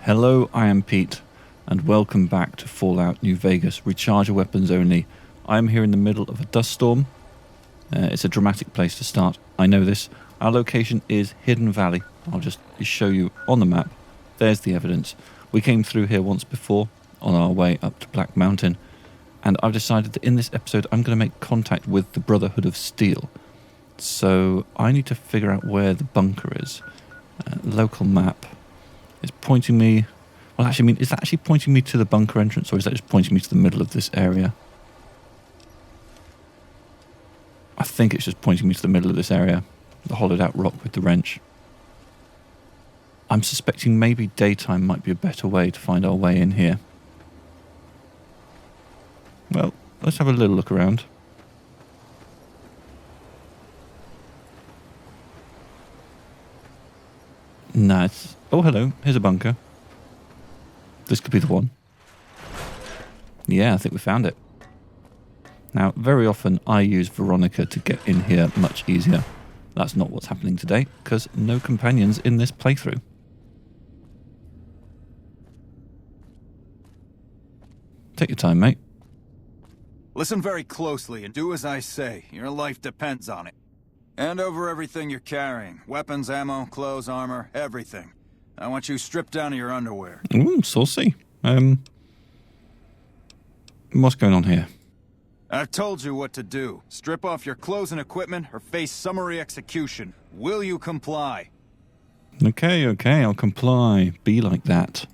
Hello, I am Pete, and welcome back to Fallout New Vegas, Recharger Weapons Only. I am here in the middle of a dust storm. It's a dramatic place to start, I know this. Our location is Hidden Valley. I'll just show you on the map. There's the evidence. We came through here once before, on our way up to Black Mountain, and I've decided that in this episode I'm going to make contact with the Brotherhood of Steel. So I need to figure out where the bunker is. Local map. It's pointing me... Well, actually, I mean, is that actually pointing me to the bunker entrance, or is that just pointing me to the middle of this area? I think it's just pointing me to the middle of this area. The hollowed out rock with the wrench. I'm suspecting maybe daytime might be a better way to find our way in here. Well, let's have a little look around. Nah, it's... Oh, hello. Here's a bunker. This could be the one. Yeah, I think we found it. Now, very often I use Veronica to get in here much easier. That's not what's happening today, because no companions in this playthrough. Take your time, mate. Listen very closely and do as I say. Your life depends on it. Hand over everything you're carrying. Weapons, ammo, clothes, armor, everything. I want you stripped down to your underwear. Ooh, saucy. What's going on here? I've told you what to do. Strip off your clothes and equipment or face summary execution. Will you comply? Okay, I'll comply. Be like that.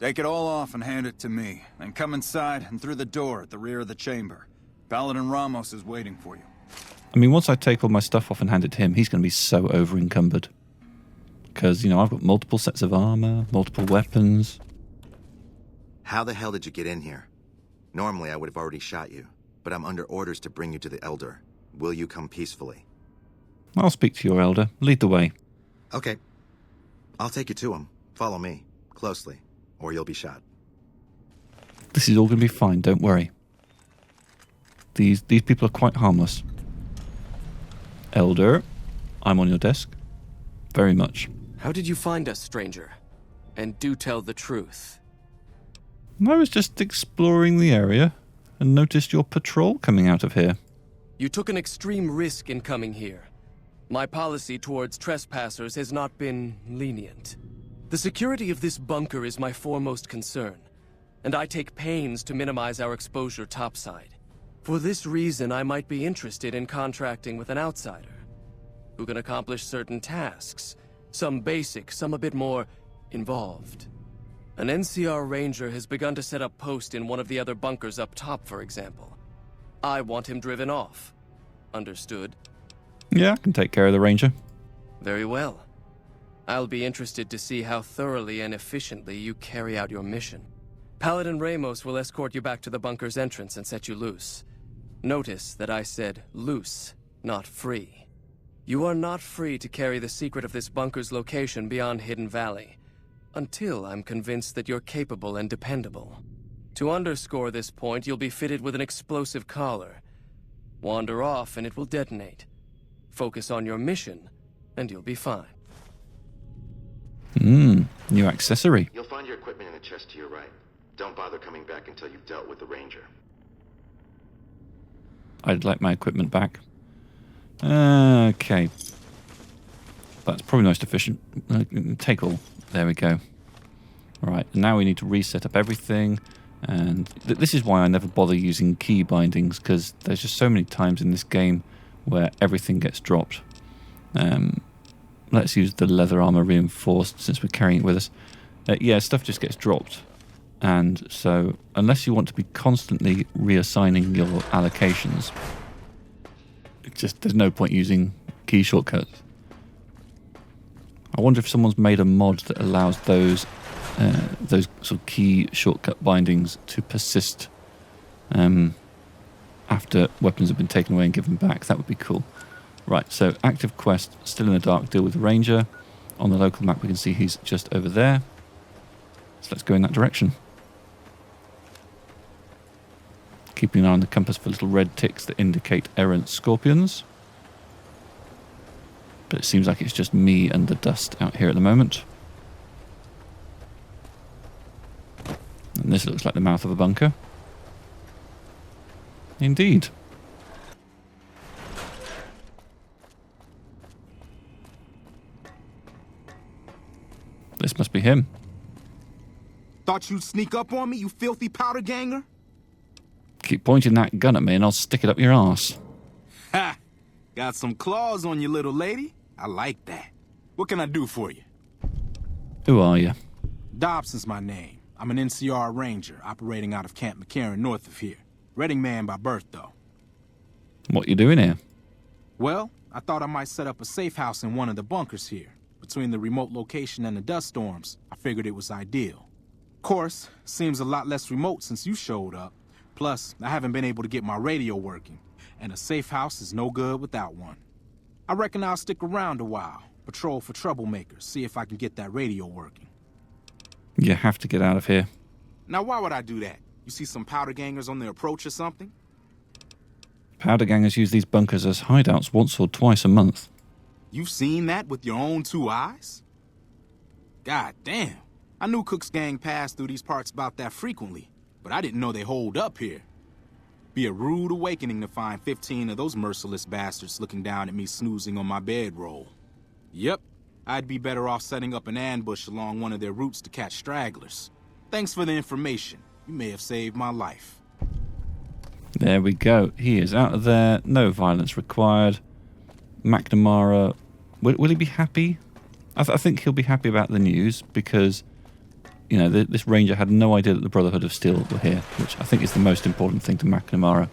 Take it all off and hand it to me. Then come inside and through the door at the rear of the chamber. Paladin Ramos is waiting for you. I mean, once I take all my stuff off and hand it to him, he's going to be so over-encumbered. Because, you know, I've got multiple sets of armor, multiple weapons. How the hell did you get in here? Normally I would have already shot you, but I'm under orders to bring you to the Elder. Will you come peacefully? I'll speak to your elder. Lead the way. Okay. I'll take you to him. Follow me. Closely. Or you'll be shot. This is all going to be fine, don't worry. These people are quite harmless. Elder, I'm on your desk. Very much. How did you find us, stranger? And do tell the truth. I was just exploring the area and noticed your patrol coming out of here. You took an extreme risk in coming here. My policy towards trespassers has not been lenient. The security of this bunker is my foremost concern, and I take pains to minimize our exposure topside. For this reason, I might be interested in contracting with an outsider who can accomplish certain tasks, some basic, some a bit more involved. An NCR ranger has begun to set up post in one of the other bunkers up top, for example. I want him driven off. Understood? Yeah, I can take care of the ranger. Very well. I'll be interested to see how thoroughly and efficiently you carry out your mission. Paladin Ramos will escort you back to the bunker's entrance and set you loose. Notice that I said loose, not free. You are not free to carry the secret of this bunker's location beyond Hidden Valley, until I'm convinced that you're capable and dependable. To underscore this point, you'll be fitted with an explosive collar. Wander off and it will detonate. Focus on your mission, and you'll be fine. New accessory. You'll find your equipment in the chest to your right. Don't bother coming back until you've dealt with the ranger. I'd like my equipment back. Okay. That's probably most efficient. Take all. There we go. Right, now we need to reset up everything. And this is why I never bother using key bindings, because there's just so many times in this game where everything gets dropped. Let's use the leather armor reinforced since we're carrying it with us. Yeah, stuff just gets dropped. And so, unless you want to be constantly reassigning your allocations, there's no point using key shortcuts. I wonder if someone's made a mod that allows those sort of key shortcut bindings to persist after weapons have been taken away and given back. That would be cool. Right, so active quest, still in the dark, deal with the ranger. On the local map we can see he's just over there. So let's go in that direction. Keeping an eye on the compass for little red ticks that indicate errant scorpions. But it seems like it's just me and the dust out here at the moment. And this looks like the mouth of a bunker. Indeed. This must be him. Thought you'd sneak up on me, you filthy powder ganger? Keep pointing that gun at me and I'll stick it up your arse. Ha! Got some claws on you, little lady. I like that. What can I do for you? Who are you? Dobson's my name. I'm an NCR ranger operating out of Camp McCarran north of here. Reading man by birth, though. What you doing here? Well, I thought I might set up a safe house in one of the bunkers here. Between the remote location and the dust storms, I figured it was ideal. Of course, seems a lot less remote since you showed up. Plus, I haven't been able to get my radio working, and a safe house is no good without one. I reckon I'll stick around a while, patrol for troublemakers, see if I can get that radio working. You have to get out of here. Now, why would I do that? You see some powder gangers on the approach or something? Powder gangers use these bunkers as hideouts once or twice a month. You've seen that with your own two eyes? God damn. I knew Cook's gang passed through these parts about that frequently, but I didn't know they holed up here. Be a rude awakening to find 15 of those merciless bastards looking down at me snoozing on my bedroll. Yep, I'd be better off setting up an ambush along one of their routes to catch stragglers. Thanks for the information. You may have saved my life. There we go. He is out of there. No violence required. McNamara, will he be happy? I think he'll be happy about the news because, you know, this ranger had no idea that the Brotherhood of Steel were here, which I think is the most important thing to McNamara.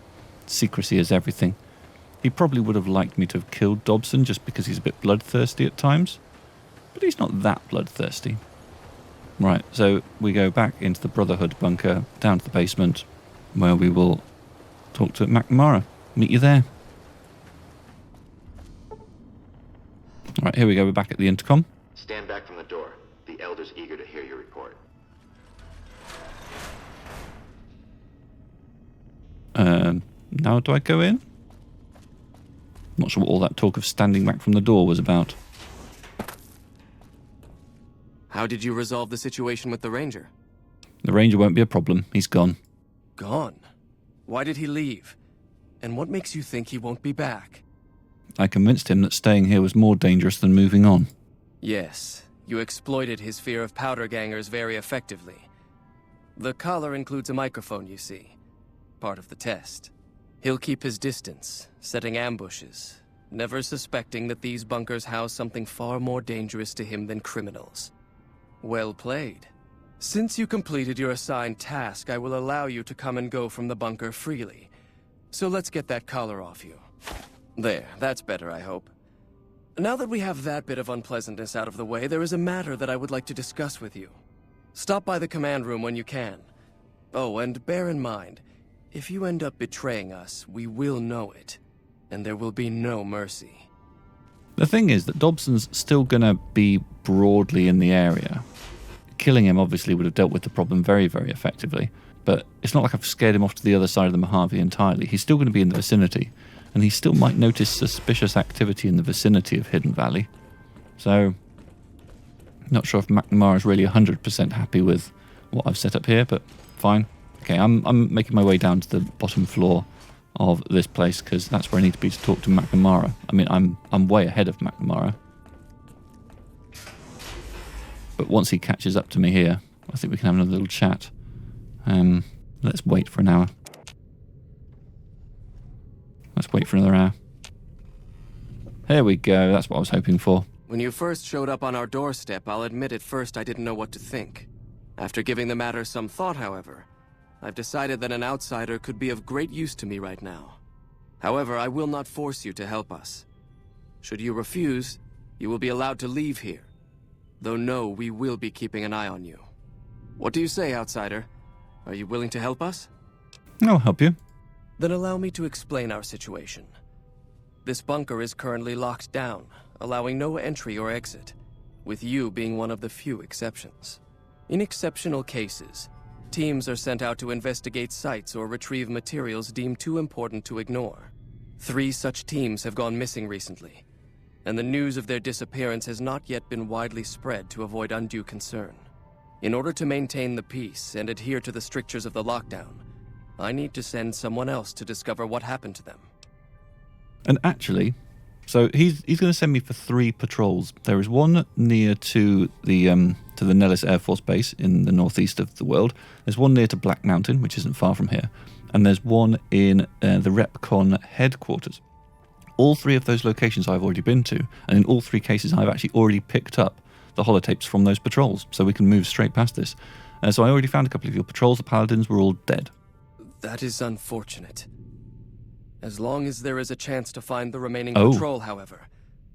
Secrecy is everything. He probably would have liked me to have killed Dobson just because he's a bit bloodthirsty at times, but he's not that bloodthirsty. Right, so we go back into the Brotherhood bunker, down to the basement, where we will talk to McNamara. Meet you there. Right, here we go. We're back at the intercom. Stand back from the door. The Elder's eager to hear your report. Now do I go in? Not sure what all that talk of standing back from the door was about. How did you resolve the situation with the ranger? The ranger won't be a problem. He's gone. Gone? Why did he leave? And what makes you think he won't be back? I convinced him that staying here was more dangerous than moving on. Yes, you exploited his fear of powder gangers very effectively. The collar includes a microphone, you see. Part of the test. He'll keep his distance, setting ambushes, never suspecting that these bunkers house something far more dangerous to him than criminals. Well played. Since you completed your assigned task, I will allow you to come and go from the bunker freely. So let's get that collar off you. There, that's better, I hope. Now that we have that bit of unpleasantness out of the way, there is a matter that I would like to discuss with you. Stop by the command room when you can. Oh, and bear in mind, if you end up betraying us, we will know it, and there will be no mercy. The thing is that Dobson's still going to be broadly in the area. Killing him obviously would have dealt with the problem very, very effectively, but it's not like I've scared him off to the other side of the Mojave entirely. He's still going to be in the vicinity, and he still might notice suspicious activity in the vicinity of Hidden Valley. So, not sure if McNamara is really 100% happy with what I've set up here, but fine. Okay, I'm making my way down to the bottom floor of this place because that's where I need to be to talk to McNamara. I mean, I'm way ahead of McNamara. But once he catches up to me here, I think we can have another little chat. Let's wait for an hour. Let's wait for another hour. There we go, that's what I was hoping for. When you first showed up on our doorstep, I'll admit at first I didn't know what to think. After giving the matter some thought, however, I've decided that an outsider could be of great use to me right now. However, I will not force you to help us. Should you refuse, you will be allowed to leave here. Though no, we will be keeping an eye on you. What do you say, outsider? Are you willing to help us? I'll help you. Then allow me to explain our situation. This bunker is currently locked down, allowing no entry or exit, with you being one of the few exceptions. In exceptional cases, teams are sent out to investigate sites or retrieve materials deemed too important to ignore. 3 such teams have gone missing recently, and the news of their disappearance has not yet been widely spread to avoid undue concern. In order to maintain the peace and adhere to the strictures of the lockdown, I need to send someone else to discover what happened to them. And actually, so he's going to send me for 3 patrols. There is one near to the Nellis Air Force Base in the northeast of the world. There's one near to Black Mountain, which isn't far from here. And there's one in the RepCon headquarters. All 3 of those locations I've already been to, and in all 3 cases I've actually already picked up the holotapes from those patrols, so we can move straight past this. So I already found a couple of your patrols. The paladins were all dead. That is unfortunate. As long as there is a chance to find the remaining Oh. patrol, however,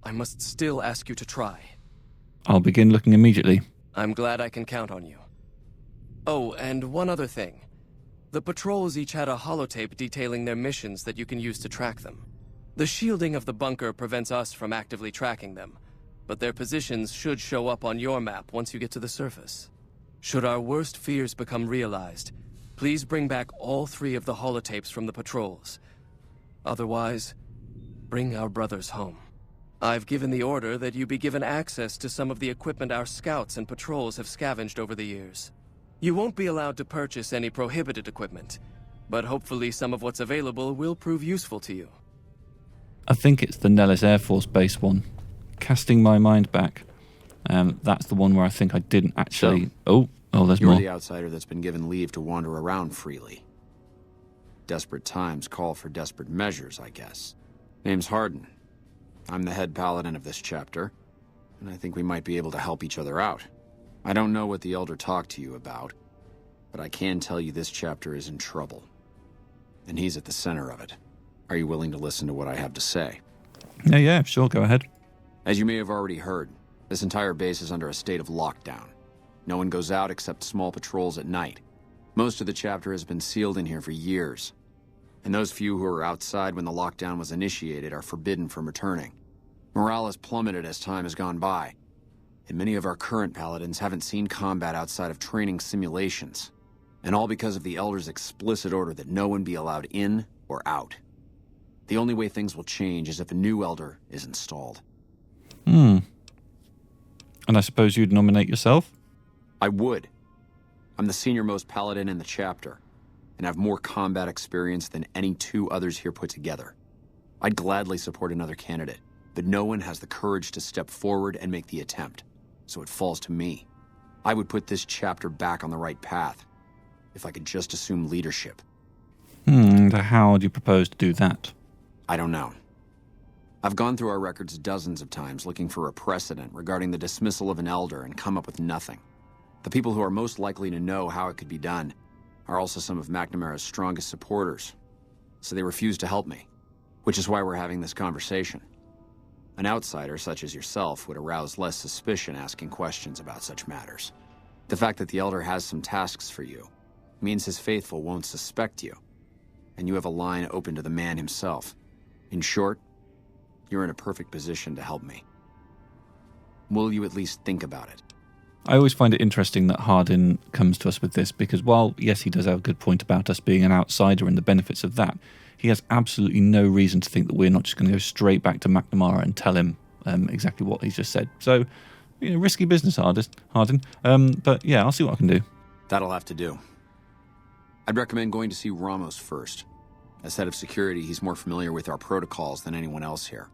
I must still ask you to try. I'll begin looking immediately. I'm glad I can count on you. Oh, and one other thing. The patrols each had a holotape detailing their missions that you can use to track them. The shielding of the bunker prevents us from actively tracking them, but their positions should show up on your map once you get to the surface. Should our worst fears become realized, please bring back all 3 of the holotapes from the patrols. Otherwise, bring our brothers home. I've given the order that you be given access to some of the equipment our scouts and patrols have scavenged over the years. You won't be allowed to purchase any prohibited equipment, but hopefully some of what's available will prove useful to you. I think it's the Nellis Air Force Base one. Casting my mind back, that's the one where I think I didn't actually... Oh, there's You're more. the outsider that's been given leave to wander around freely. Desperate times call for desperate measures, I guess. Name's Hardin. I'm the head paladin of this chapter, and I think we might be able to help each other out. I don't know what the Elder talked to you about, but I can tell you this chapter is in trouble. And he's at the center of it. Are you willing to listen to what I have to say? Yeah, sure, go ahead. As you may have already heard, this entire base is under a state of lockdown. No one goes out except small patrols at night. Most of the chapter has been sealed in here for years. And those few who were outside when the lockdown was initiated are forbidden from returning. Morale has plummeted as time has gone by. And many of our current paladins haven't seen combat outside of training simulations. And all because of the Elder's explicit order that no one be allowed in or out. The only way things will change is if a new Elder is installed. And I suppose you'd nominate yourself? I would. I'm the senior-most paladin in the chapter, and have more combat experience than any 2 others here put together. I'd gladly support another candidate, but no one has the courage to step forward and make the attempt, so it falls to me. I would put this chapter back on the right path, if I could just assume leadership. And how do you propose to do that? I don't know. I've gone through our records dozens of times looking for a precedent regarding the dismissal of an Elder and come up with nothing. The people who are most likely to know how it could be done are also some of McNamara's strongest supporters, so they refuse to help me, which is why we're having this conversation. An outsider such as yourself would arouse less suspicion asking questions about such matters. The fact that the Elder has some tasks for you means his faithful won't suspect you, and you have a line open to the man himself. In short, you're in a perfect position to help me. Will you at least think about it? I always find it interesting that Hardin comes to us with this, because while, yes, he does have a good point about us being an outsider and the benefits of that, he has absolutely no reason to think that we're not just going to go straight back to McNamara and tell him exactly what he's just said. So, risky business, Hardin. But yeah, I'll see what I can do. That'll have to do. I'd recommend going to see Ramos first. As head of security, he's more familiar with our protocols than anyone else here.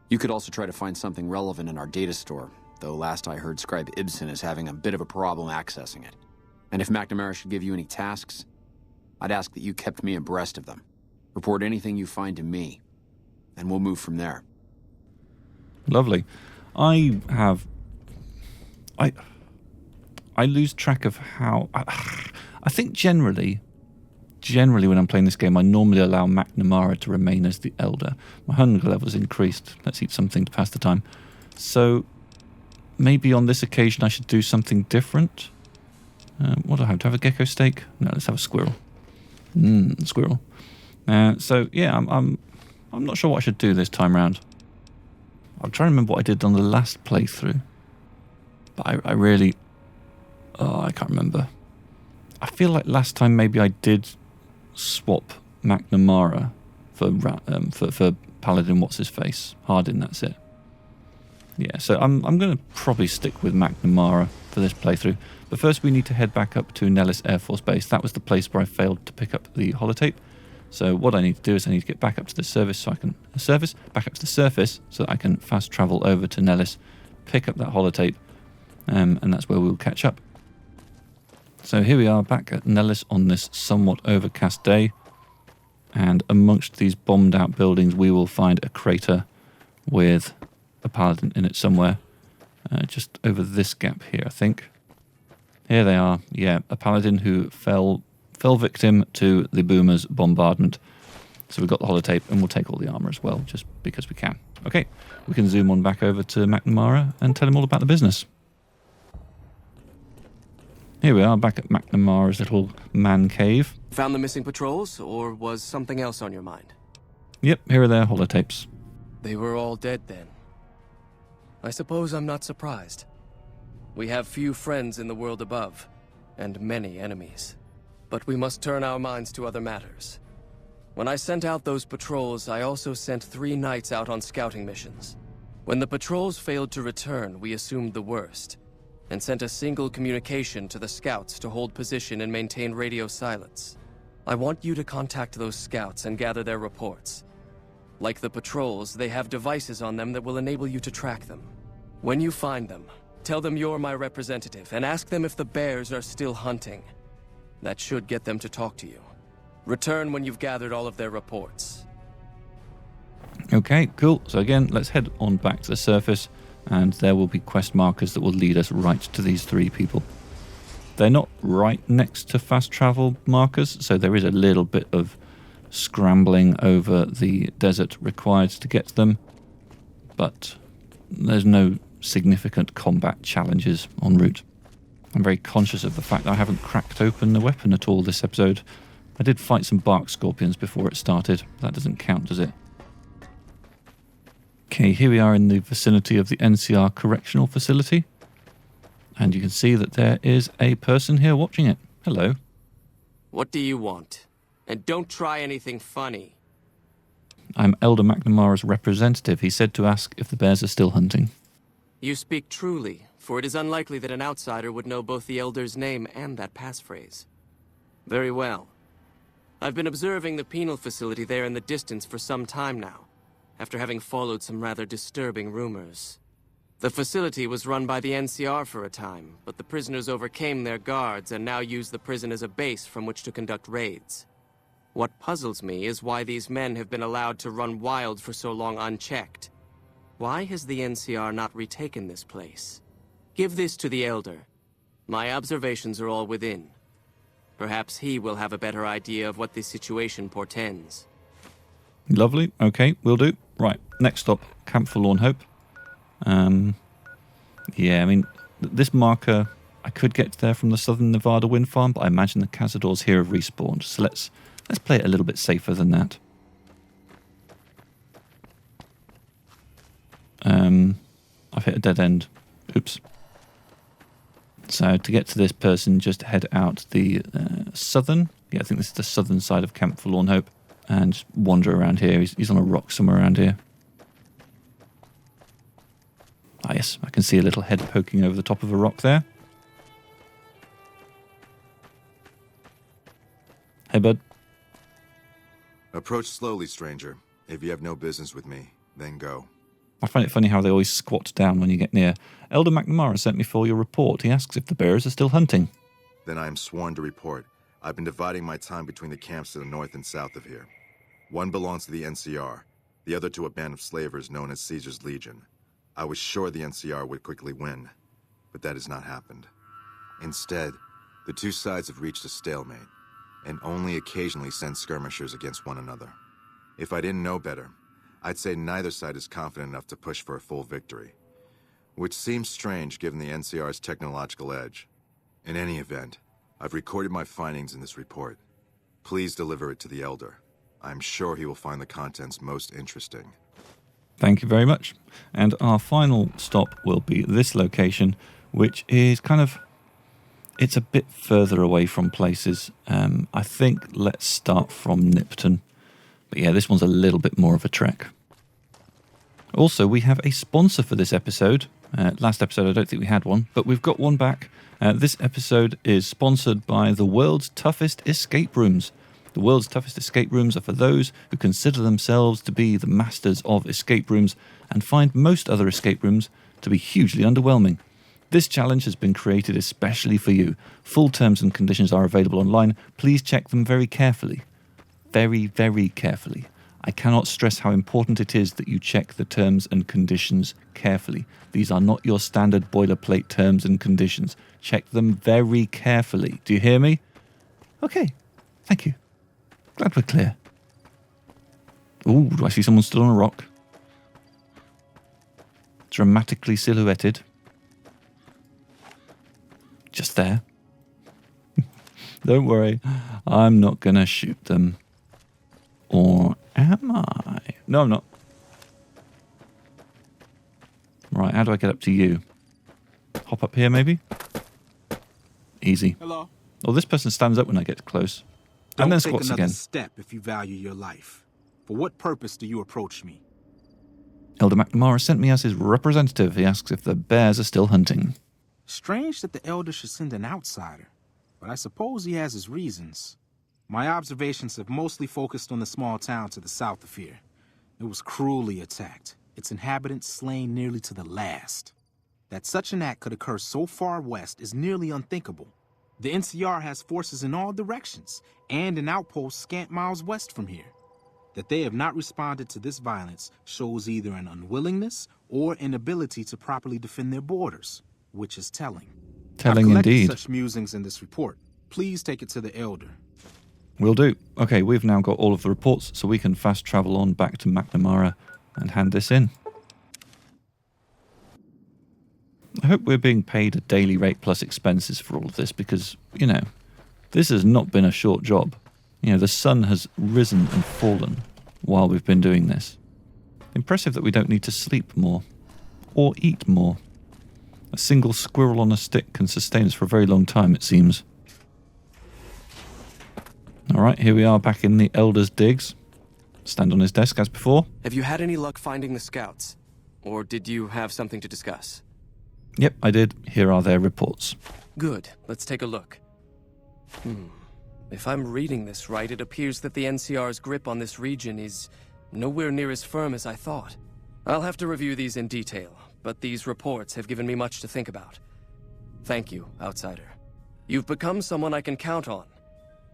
You could also try to find something relevant in our data store, though last I heard Scribe Ibsen is having a bit of a problem accessing it. And if McNamara should give you any tasks, I'd ask that you kept me abreast of them. Report anything you find to me, and we'll move from there. Lovely. I lose track of how... I think generally when I'm playing this game, I normally allow McNamara to remain as the Elder. My hunger level is increased. Let's eat something to pass the time. So maybe on this occasion I should do something different. What do I have? Do I have a gecko steak? No, let's have a squirrel. Squirrel. So yeah, I'm not sure what I should do this time round. I'm trying to remember what I did on the last playthrough, but I really, I can't remember. I feel like last time maybe I did swap McNamara for Paladin. What's his face? Hardin. That's it. Yeah, so I'm going to probably stick with McNamara for this playthrough. But first we need to head back up to Nellis Air Force Base. That was the place where I failed to pick up the holotape. So what I need to do is I need to get back up to the surface so that I can fast travel over to Nellis, pick up that holotape, and that's where we'll catch up. So here we are back at Nellis on this somewhat overcast day, and amongst these bombed out buildings we will find a crater with a paladin in it somewhere, just over this gap here, I think. Here they are. Yeah, a paladin who fell victim to the boomers' bombardment. So we've got the holotape, and we'll take all the armor as well, just because we can. Okay, we can zoom on back over to McNamara and tell him all about the business. Here we are, back at McNamara's little man cave. Found the missing patrols, or was something else on your mind? Yep, here are their holotapes. They were all dead then. I suppose I'm not surprised. We have few friends in the world above, and many enemies. But we must turn our minds to other matters. When I sent out those patrols, I also sent 3 knights out on scouting missions. When the patrols failed to return, we assumed the worst, and sent a single communication to the scouts to hold position and maintain radio silence. I want you to contact those scouts and gather their reports. Like the patrols, they have devices on them that will enable you to track them. When you find them, tell them you're my representative, and ask them if the bears are still hunting. That should get them to talk to you. Return when you've gathered all of their reports. Okay, cool. So again, let's head on back to the surface, and there will be quest markers that will lead us right to these 3 people. They're not right next to fast travel markers, so there is a little bit of scrambling over the desert required to get to them, but there's no significant combat challenges en route. I'm very conscious of the fact that I haven't cracked open the weapon at all this episode. I did fight some bark scorpions before it started. That doesn't count, does it? Okay, here we are in the vicinity of the NCR Correctional Facility. And you can see that there is a person here watching it. Hello. What do you want? And don't try anything funny. I'm Elder McNamara's representative. He said to ask if the bears are still hunting. You speak truly, for it is unlikely that an outsider would know both the Elder's name and that passphrase. Very well. I've been observing the penal facility there in the distance for some time now, after having followed some rather disturbing rumors. The facility was run by the NCR for a time, but the prisoners overcame their guards and now use the prison as a base from which to conduct raids. What puzzles me is why these men have been allowed to run wild for so long unchecked. Why has the NCR not retaken this place? Give this to the Elder. My observations are all within. Perhaps he will have a better idea of what this situation portends. Lovely. Okay, will do. Right, next stop, Camp Forlorn Hope. Yeah, I mean, this marker, I could get there from the Southern Nevada wind farm, but I imagine the Cazadors here have respawned, so let's play it a little bit safer than that. I've hit a dead end. Oops. So to get to this person, just head out the southern. Yeah, I think this is the southern side of Camp Forlorn Hope, and just wander around here. He's on a rock somewhere around here. Ah, yes, I can see a little head poking over the top of a rock there. Hey, bud. Approach slowly, stranger. If you have no business with me, then go. I find it funny how they always squat down when you get near. Elder McNamara sent me for your report. He asks if the bears are still hunting. Then I am sworn to report. I've been dividing my time between the camps to the north and south of here. One belongs to the NCR, the other to a band of slavers known as Caesar's Legion. I was sure the NCR would quickly win, but that has not happened. Instead, the 2 sides have reached a stalemate, and only occasionally send skirmishers against one another. If I didn't know better, I'd say neither side is confident enough to push for a full victory, which seems strange given the NCR's technological edge. In any event, I've recorded my findings in this report. Please deliver it to the Elder. I'm sure he will find the contents most interesting. Thank you very much. And our final stop will be this location, which is kind of... It's a bit further away from places. I think let's start from Nipton. But yeah, this one's a little bit more of a trek. Also, we have a sponsor for this episode. Last episode, I don't think we had one, but we've got one back. This episode is sponsored by the world's toughest escape rooms. The world's toughest escape rooms are for those who consider themselves to be the masters of escape rooms and find most other escape rooms to be hugely underwhelming. This challenge has been created especially for you. Full terms and conditions are available online. Please check them very carefully. Very, very carefully. I cannot stress how important it is that you check the terms and conditions carefully. These are not your standard boilerplate terms and conditions. Check them very carefully. Do you hear me? Okay, thank you. Glad we're clear. Ooh, do I see someone stood on a rock? Dramatically silhouetted. Just there. Don't worry, I'm not going to shoot them. Or am I? No, I'm not. Right, how do I get up to you? Hop up here, maybe? Easy. Hello. Oh, this person stands up when I get close. And then Don't take squats another again. step if you value your life. For what purpose do you approach me? Elder McNamara sent me as his representative. He asks if the bears are still hunting. Strange that the Elder should send an outsider, but I suppose he has his reasons. My observations have mostly focused on the small town to the south of here. It was cruelly attacked, its inhabitants slain nearly to the last. That such an act could occur so far west is nearly unthinkable. The NCR has forces in all directions, and an outpost scant miles west from here. That they have not responded to this violence shows either an unwillingness or inability to properly defend their borders, which is telling. Telling I've collected indeed. such musings in this report. Please take it to the Elder. Will do. Okay, we've now got all of the reports, so we can fast travel on back to McNamara and hand this in. I hope we're being paid a daily rate plus expenses for all of this because, this has not been a short job. The sun has risen and fallen while we've been doing this. Impressive that we don't need to sleep more or eat more. A single squirrel on a stick can sustain us for a very long time, it seems. Alright, here we are back in the Elder's digs. Stand on his desk as before. Have you had any luck finding the scouts? Or did you have something to discuss? Yep, I did. Here are their reports. Good. Let's take a look. If I'm reading this right, it appears that the NCR's grip on this region is nowhere near as firm as I thought. I'll have to review these in detail, but these reports have given me much to think about. Thank you, Outsider. You've become someone I can count on,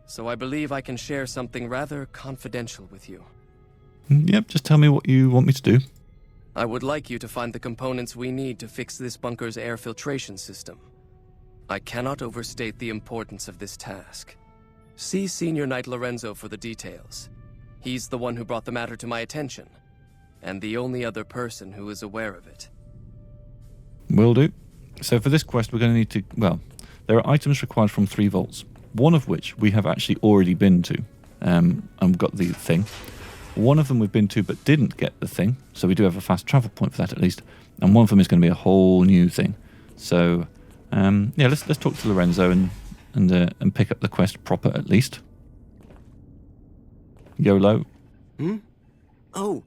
so I believe I can share something rather confidential with you. Yep, just tell me what you want me to do. I would like you to find the components we need to fix this bunker's air filtration system. I cannot overstate the importance of this task. See Senior Knight Lorenzo for the details. He's the one who brought the matter to my attention, and the only other person who is aware of it. Will do. So for this quest, we're going to need to... Well, there are items required from 3 vaults, one of which we have actually already been to, and got the thing. One of them we've been to but didn't get the thing, so we do have a fast travel point for that at least. And one of them is going to be a whole new thing. So, let's talk to Lorenzo and pick up the quest proper at least. YOLO. Oh,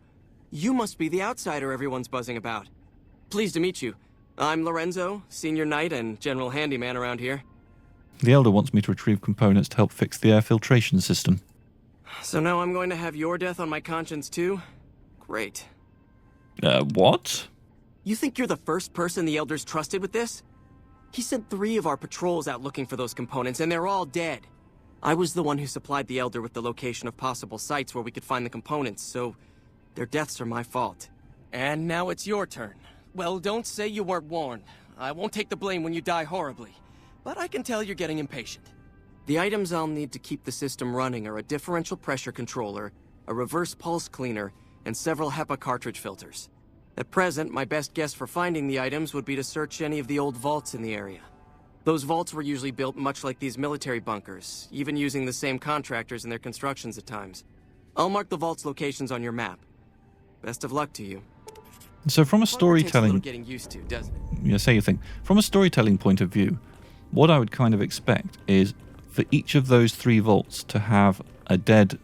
you must be the outsider everyone's buzzing about. Pleased to meet you. I'm Lorenzo, Senior Knight and General Handyman around here. The Elder wants me to retrieve components to help fix the air filtration system. So now I'm going to have your death on my conscience too? Great. What? You think you're the first person the Elder's trusted with this? He sent 3 of our patrols out looking for those components, and they're all dead. I was the one who supplied the Elder with the location of possible sites where we could find the components, so their deaths are my fault. And now it's your turn. Well, don't say you weren't warned. I won't take the blame when you die horribly, but I can tell you're getting impatient. The items I'll need to keep the system running are a differential pressure controller, a reverse pulse cleaner, and several HEPA cartridge filters. At present, my best guess for finding the items would be to search any of the old vaults in the area. Those vaults were usually built much like these military bunkers, even using the same contractors in their constructions at times. I'll mark the vault's locations on your map. Best of luck to you. So from a Takes a little storytelling... getting used to, doesn't it? Yeah, say your thing. From a storytelling point of view, what I would kind of expect is for each of those 3 vaults to have a dead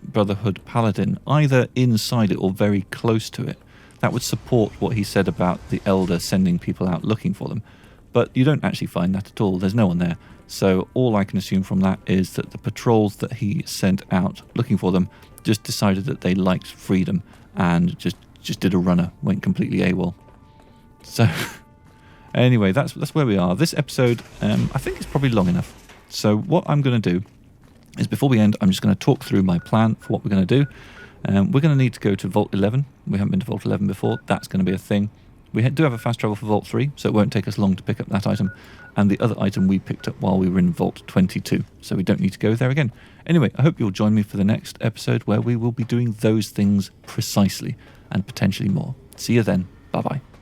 Brotherhood Paladin either inside it or very close to it. that would support what he said about the Elder sending people out looking for them. But you don't actually find that at all. There's no one there. So all I can assume from that is that the patrols that he sent out looking for them just decided that they liked freedom and just did a runner, went completely AWOL. So anyway, that's where we are. This episode, I think it's probably long enough. So what I'm going to do is, before we end, I'm just going to talk through my plan for what we're going to do. We're going to need to go to Vault 11. We haven't been to Vault 11 before. That's going to be a thing. We do have a fast travel for Vault 3, so it won't take us long to pick up that item. And the other item we picked up while we were in Vault 22, so we don't need to go there again. Anyway, I hope you'll join me for the next episode where we will be doing those things precisely and potentially more. See you then. Bye-bye.